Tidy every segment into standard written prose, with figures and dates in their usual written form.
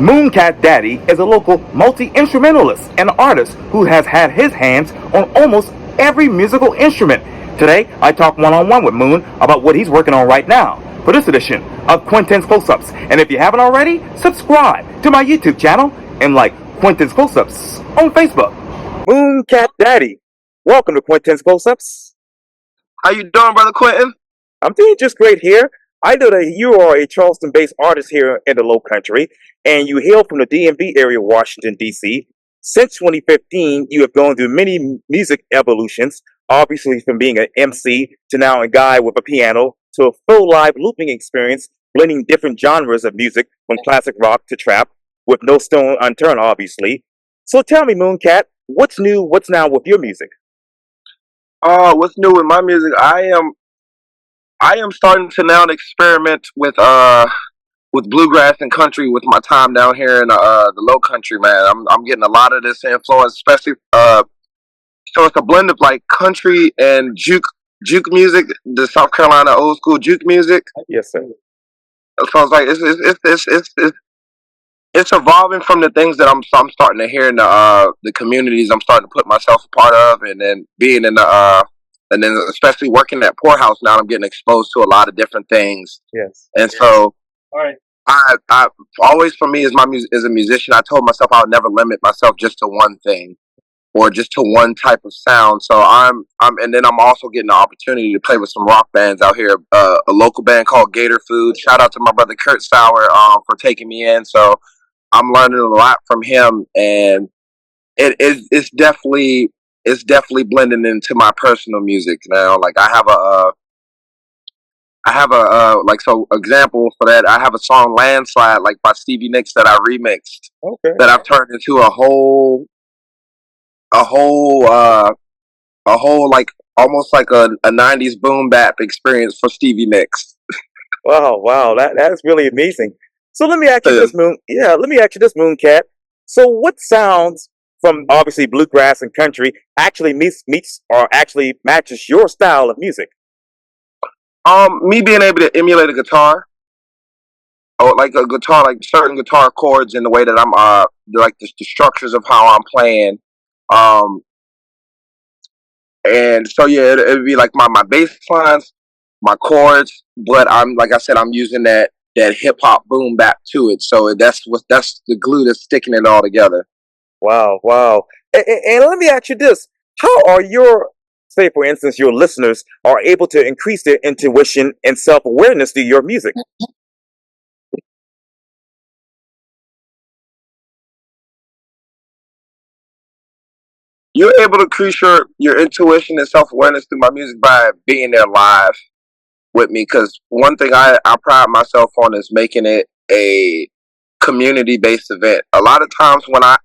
Kat Daddi is a local multi-instrumentalist and artist who has had his hands on almost every musical instrument. Today, I talk one-on-one with Moon about what he's working on right now for this edition of Quintin's Close-Ups. And if you haven't already, subscribe to my YouTube channel and like Quintin's Close-Ups on Facebook. Kat Daddi, welcome to Quintin's Close-Ups. How you doing, Brother Quintin? I'm doing just great here. I know that you are a Charleston-based artist here in the Low Country, and you hail from the DMV area of Washington, D.C. Since 2015, you have gone through many music evolutions, obviously from being an MC to now a guy with a piano to a full live looping experience, blending different genres of music from classic rock to trap, with no stone unturned, obviously. So tell me, Kat, what's new, what's now with your music? What's new with my music? I am starting to now experiment with bluegrass and country with my time down here in the Low Country, man. I'm getting a lot of this influence, especially so it's a blend of like country and juke music, the South Carolina old school juke music. Yes, sir. So it's like it's evolving from the things that I'm starting to hear in the communities I'm starting to put myself a part of, and then being in the and then especially working at Poorhouse now, I'm getting exposed to a lot of different things. Yes. And so, I always, for me as as a musician, I told myself I would never limit myself just to one thing or just to one type of sound. So and then I'm also getting the opportunity to play with some rock bands out here. A local band called Gator Food. Shout out to my brother Kurt Sauer for taking me in. So I'm learning a lot from him, and it's definitely blending into my personal music now. Like I have a like, so example for that, I have a song Landslide like by Stevie Nicks that I remixed. Okay. That I've turned into a whole like almost like a 90s boom bap experience for Stevie Nicks. Wow, that's really amazing. So let me ask you this, Kat. So what sounds from obviously bluegrass and country actually meets or actually matches your style of music? Me being able to emulate a guitar, or like a guitar, like certain guitar chords in the way that I'm like the structures of how I'm playing. And so yeah, it'd be like my bass lines, my chords, but I'm, like I said, I'm using that hip hop boom bap to it. So that's the glue that's sticking it all together. Wow. And let me ask you this: how are say for instance, your listeners are able to increase their intuition and self-awareness through your music? You're able to increase your intuition and self-awareness through my music by being there live with me. Because one thing I pride myself on is making it a community-based event. A lot of times when I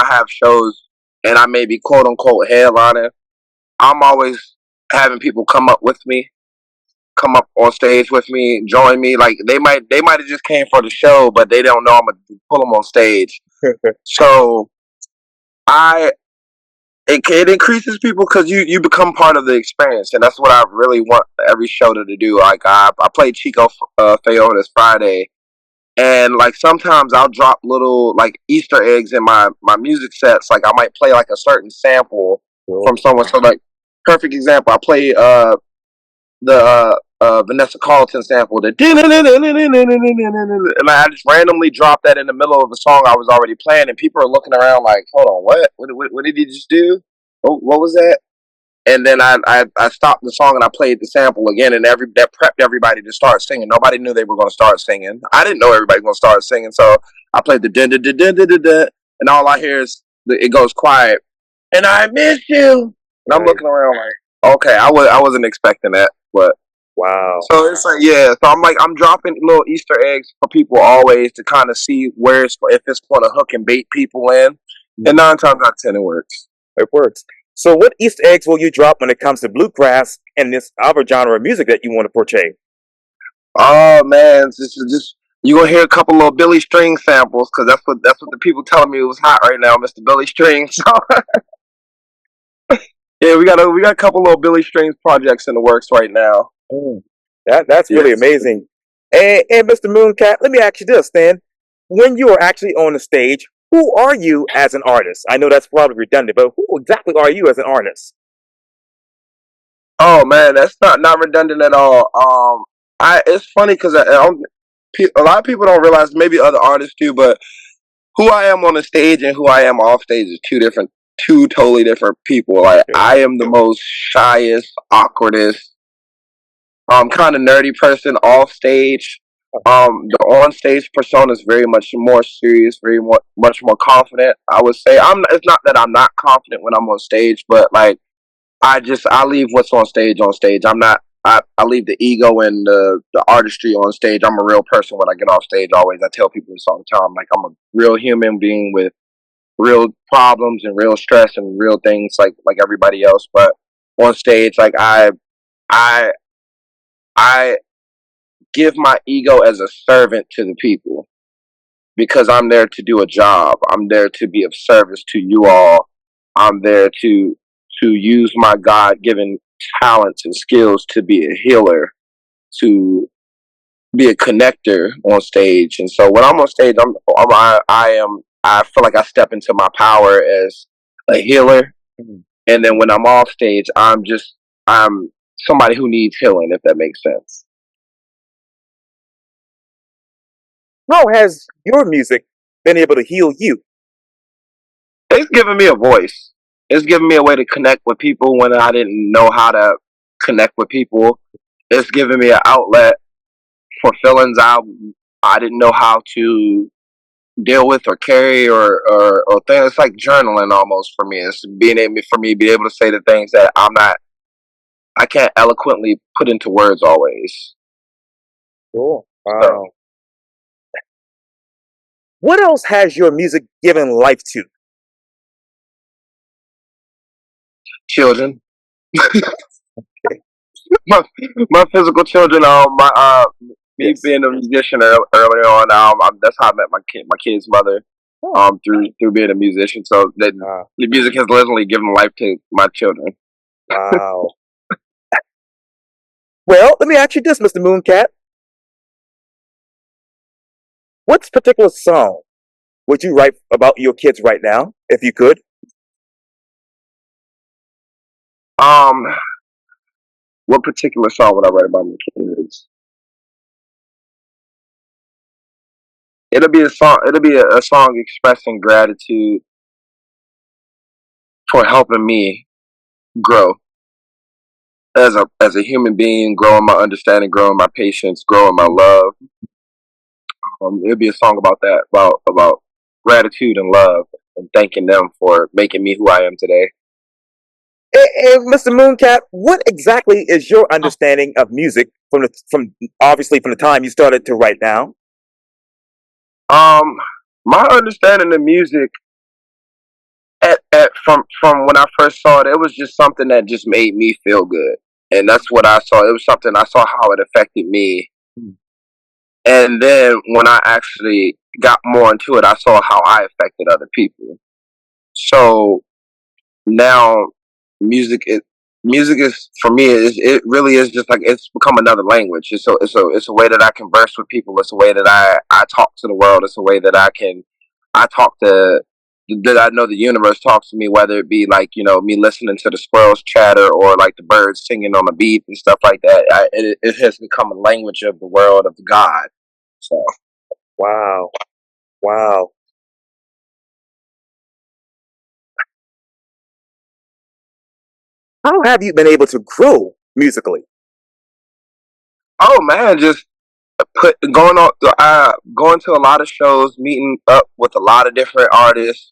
have shows and I may be quote unquote headlining, I'm always having people come up on stage with me, join me. Like they might have just came for the show, but they don't know I'm gonna pull them on stage. So it increases people because you become part of the experience, and that's what I really want every show to do. Like I played Chico Feo this Friday, and like sometimes I'll drop little like Easter eggs in my music sets. Like I might play like a certain sample from someone. So like perfect example, I play the Vanessa Carlton sample, and I just randomly dropped that in the middle of a song I was already playing, and people are looking around like, hold on, what did he just do? What was that? And then I stopped the song and I played the sample again, and that prepped everybody to start singing. Nobody knew they were going to start singing. I didn't know everybody was going to start singing, so I played the dun dun dun dun dun dun dun, and all I hear is it goes quiet, and I miss you. And I'm looking around like, okay, I wasn't expecting that, but wow. So it's like, yeah. So I'm dropping little Easter eggs for people always to kind of see if it's going to hook and bait people in, and 9 times out of 10 it works. It works. So what Easter eggs will you drop when it comes to bluegrass and this other genre of music that you want to portray? Oh man, just you gonna hear a couple little Billy String samples, because that's what the people telling me was hot right now, Mr. Billy String. So yeah, we got a couple little Billy Strings projects in the works right now. That's really amazing. And Mr. Kat, let me ask you this then: when you are actually on the stage, who are you as an artist? I know that's probably redundant, but who exactly are you as an artist? Oh man, that's not redundant at all. I it's funny because a lot of people don't realize, maybe other artists do, but who I am on the stage and who I am off stage is two totally different people. Like Sure. I am the most shyest, awkwardest, kind of nerdy person off stage. The on stage persona is very much more serious, much more confident. I would say I'm. It's not that I'm not confident when I'm on stage, but like I leave what's on stage on stage. I'm not. I leave the ego and the artistry on stage. I'm a real person when I get off stage. Always, I tell people this all the time. Like I'm a real human being with real problems and real stress and real things like everybody else. But on stage, like I I give my ego as a servant to the people because I'm there to do a job. I'm there to be of service to you all. I'm there to use my God given talents and skills to be a healer, to be a connector on stage. And so when I'm on stage, I feel like I step into my power as a healer. Mhm. And then when I'm off stage, I'm somebody who needs healing, if that makes sense. How has your music been able to heal you? It's given me a voice. It's given me a way to connect with people when I didn't know how to connect with people. It's given me an outlet for feelings I didn't know how to deal with or carry or things. It's like journaling almost for me. It's being able for me to be able to say the things that I can't eloquently put into words always. Cool. So Wow. What else has your music given life to? children, my my physical children. Me Yes. being a musician early on. That's how I met my kid's mother. Oh, Through being a musician. So wow. the music has literally given life to my children. Wow. Well, let me ask you this, Mr. Mooncat. What particular song would you write about your kids right now, if you could? Um, what particular song would I write about my kids? It'll be a song. It'll be a song expressing gratitude for helping me grow as a human being, growing my understanding, growing my patience, growing my love. It'll be a song about that, about gratitude and love, and thanking them for making me who I am today. Mr. Mooncat, what exactly is your understanding of music from obviously from the time you started to right now? Um, my understanding of music from when I first saw it, it was just something that just made me feel good, and that's what I saw. It was something I saw how it affected me, and then when I actually got more into it, I saw how I affected other people. So now, music is music is for me. It really is just like it's become another language. It's a way that I converse with people. It's a way that I talk to the world. It's a way that I talk to that I know the universe talks to me, whether it be like me listening to the squirrels chatter or like the birds singing on the beat and stuff like that. It has become a language of the world of God. So Wow. Wow. How have you been able to grow musically? oh man, just going to a lot of shows, meeting up with a lot of different artists.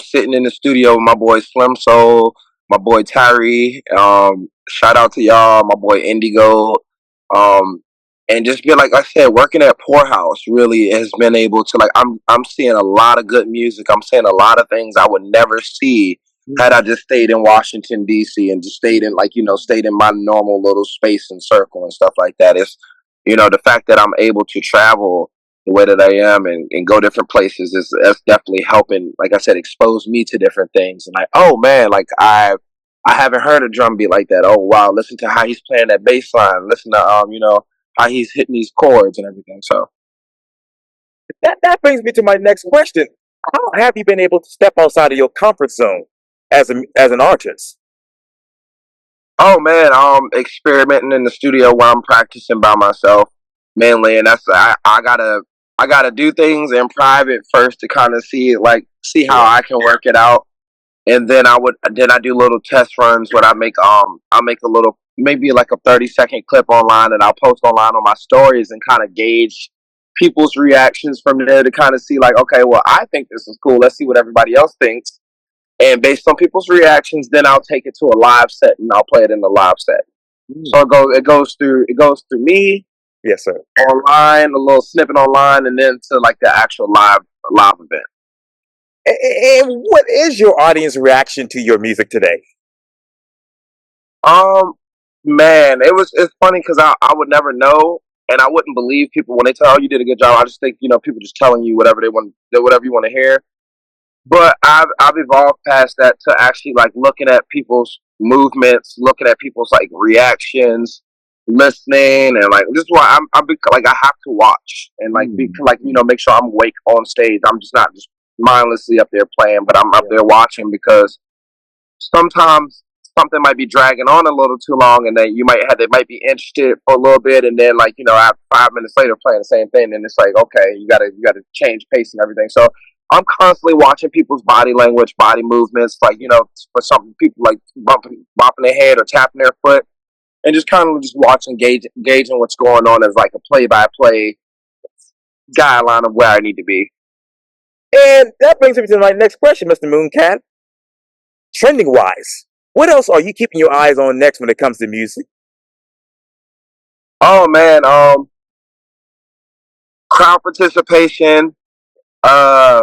Sitting in the studio with my boy Slim Soul, my boy Tyree. Shout out to y'all, my boy Indigo. Um, and just be like I said, working at Poorhouse really has been able to I'm seeing a lot of good music. I'm seeing a lot of things I would never see had I just stayed in Washington D.C. and just stayed in stayed in my normal little space and circle and stuff like that. It's the fact that I'm able to travel the way that I am and go different places is that's definitely helping. Like I said, expose me to different things. And like, oh man, like I haven't heard a drum beat like that. Oh wow, listen to how he's playing that bass line. Listen to how he's hitting these chords and everything. So That brings me to my next question. How have you been able to step outside of your comfort zone as an artist? Oh man, experimenting in the studio while I'm practicing by myself mainly, and I gotta do things in private first to kind of see how Yeah. I can work it out, and then I do little test runs where I'll make a little, maybe like a 30-second clip online, and I'll post online on my stories and kind of gauge people's reactions from there to kind of see, like, okay, well, I think this is cool. Let's see what everybody else thinks, and based on people's reactions, then I'll take it to a live set and I'll play it in the live set. So Mm. it goes through me Yes, sir. online, a little snippet online, and then to like the actual live event. And what is your audience reaction to your music today? Um, man, it's funny because I would never know, and I wouldn't believe people when they tell, "Oh, you did a good job." I just think, people just telling you whatever they want, whatever you want to hear. But I've evolved past that to actually like looking at people's movements, looking at people's like reactions, listening, and like this is why like I have to watch and like be Mm. like make sure I'm awake on stage. I'm just not just mindlessly up there playing, but I'm up Yeah. there watching because sometimes something might be dragging on a little too long, and then they might be interested for a little bit, and then like after 5 minutes later playing the same thing, and it's like, okay, you gotta change pace and everything. So I'm constantly watching people's body language, body movements, like for some people like bopping their head or tapping their foot, and just kind of just watching, gauging what's going on as like a play by play guideline of where I need to be. And that brings me to my next question, Mr. Mooncat. Trending wise, what else are you keeping your eyes on next when it comes to music? Oh man, crowd participation, uh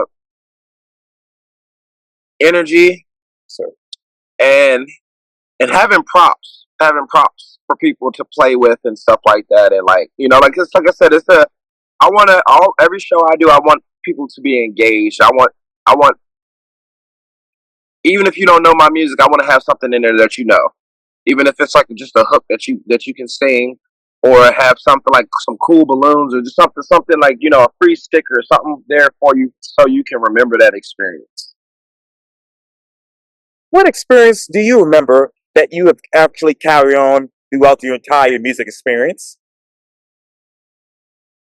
energy, So, and having props for people to play with and stuff like that, and like like I said, I want to all every show I do, I want people to be engaged. I want even if you don't know my music, I want to have something in there that even if it's like just a hook that you can sing, or have something like some cool balloons, or just something like a free sticker or something there for you so you can remember that experience. what experience do you remember that you have actually carried on throughout your entire music experience?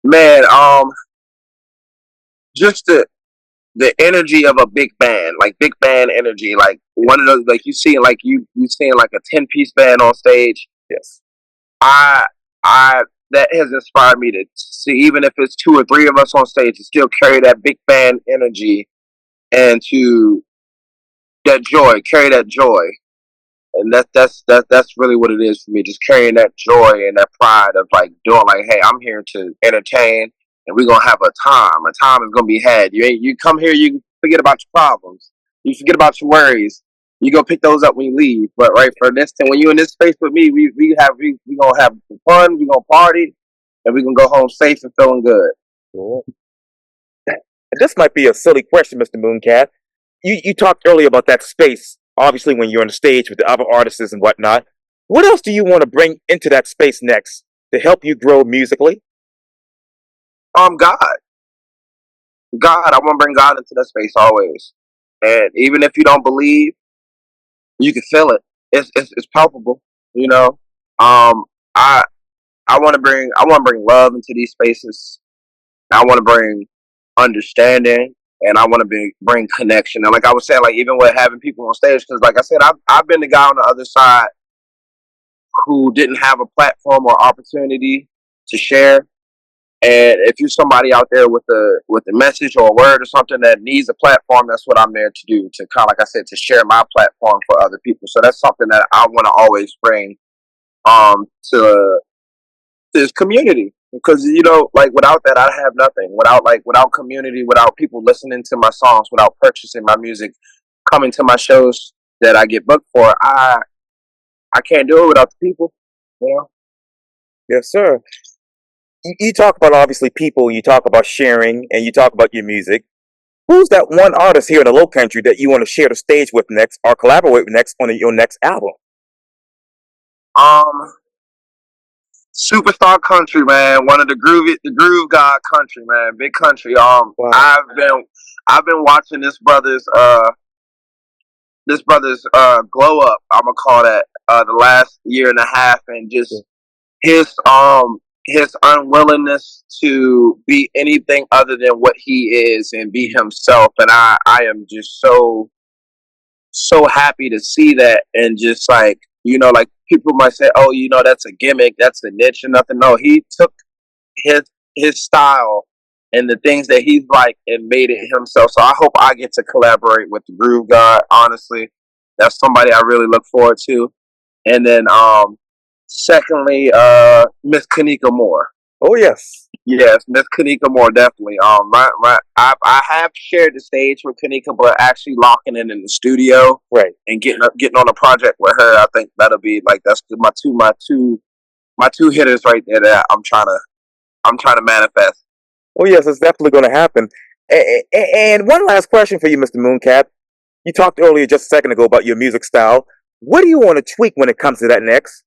Man, just the energy of a big band, like big band energy, like one of those, like you seeing like a 10-piece band on stage. Yes. I I That has inspired me to see, even if it's two or three of us on stage, to still carry that big band energy, and to carry that joy, and that's really what it is for me. Just carrying that joy and that pride of like doing, like, hey, I'm here to entertain, and we're gonna have a time. A time is gonna be had. You come here, you forget about your problems, you forget about your worries. You go pick those up when you leave. But right, for this time, when you in this space with me, we gonna have fun. We gonna party, and we gonna go home safe and feeling good. Cool. And this might be a silly question, Mr. Mooncat. You talked earlier about that space, obviously, when you're on the stage with the other artists and whatnot. What else do you want to bring into that space next to help you grow musically? God, God, I want to bring God into that space always. And even if you don't believe, you can feel it. It's palpable. You know. Um, I I want to bring love into these spaces. I want to bring understanding, and I want to bring connection. And like I was saying, like even with having people on stage, because like I said, I've been the guy on the other side who didn't have a platform or opportunity to share. And if you're somebody out there with a message or a word or something that needs a platform, that's what I'm there to do. To kind of, like I said, to share my platform for other people. So that's something that I want to always bring to this community, because like without that, I have nothing. Without community, without people listening to my songs, without purchasing my music, coming to my shows that I get booked for, I can't do it without the people. You know. Yes, sir. You talk about obviously people, you talk about sharing, and you talk about your music. Who's that one artist here in the Low Country that you want to share the stage with next or collaborate with next on your next album? Um, Superstar country, man. One of the groove god country, man. Big country. Wow. I've been watching this brother's glow up. I'm gonna call that the last year and a half, and Yeah. just his his unwillingness to be anything other than what he is and be himself. And I am just so happy to see that. And just like, like people might say, oh, that's a gimmick, that's a niche or nothing. No, he took his his style and the things that he's like and made it himself. So I hope I get to collaborate with the Groove God. Honestly, that's somebody I really look forward to. And then secondly, Miss Kanika Moore. Oh yes. Yes, Miss Kanika Moore, definitely. I have shared the stage with Kanika, but actually locking in the studio Right. and getting on a project with her, I think that'll be like, that's my two hitters right there that I'm trying to manifest. Oh yes, it's definitely going to happen. And one last question for you, Mr. Mooncat. You talked earlier just a second ago about your music style. What do you want to tweak when it comes to that next?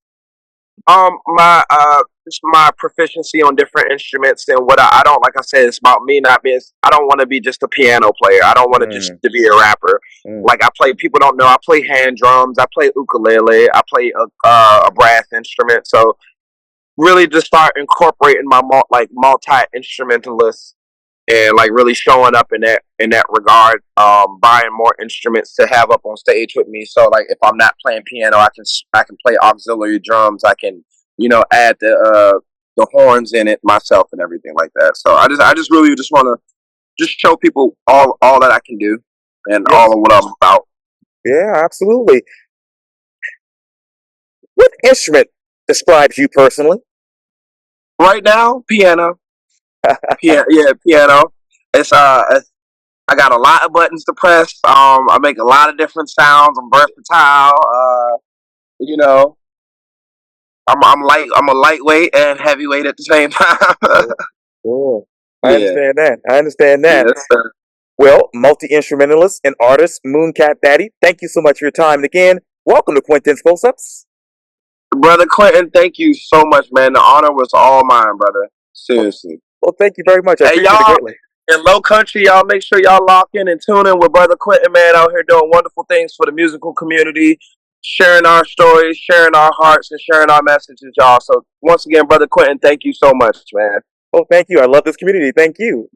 Just my proficiency on different instruments, and what I don't, like I said, it's about me not being. I don't want to be just a piano player. I don't want to just Mm, to be a rapper. mm. Like I play. People don't know I play hand drums. I play ukulele. I play a brass instrument. So really, just start incorporating my multi instrumentalist, and like really showing up in that regard. Buying more instruments to have up on stage with me. So like if I'm not playing piano, I can play auxiliary drums. I can add the horns in it myself and everything like that. So I just really just want to just show people all that I can do and all Yes. of what I'm about. Yeah, absolutely. What instrument describes you personally? Right now, piano. It's I got a lot of buttons to press. I make a lot of different sounds. I'm versatile. You know, I'm a lightweight and heavyweight at the same time. Oh, oh. I Yeah. understand that. I understand that. Yes, sir. Well, multi-instrumentalist and artist Moon Cat Daddy, thank you so much for your time. And again, welcome to Quintin's Close-Ups. Brother Quintin, thank you so much, man. The honor was all mine, brother. Seriously. Well, thank you very much. I Hey, appreciate it y'all greatly. in Low Country, y'all make sure y'all lock in and tune in with Brother Quintin, man, out here doing wonderful things for the musical community, sharing our stories, sharing our hearts, and sharing our messages, y'all. So once again, Brother Quintin, thank you so much, man. Well, thank you. I love this community. Thank you.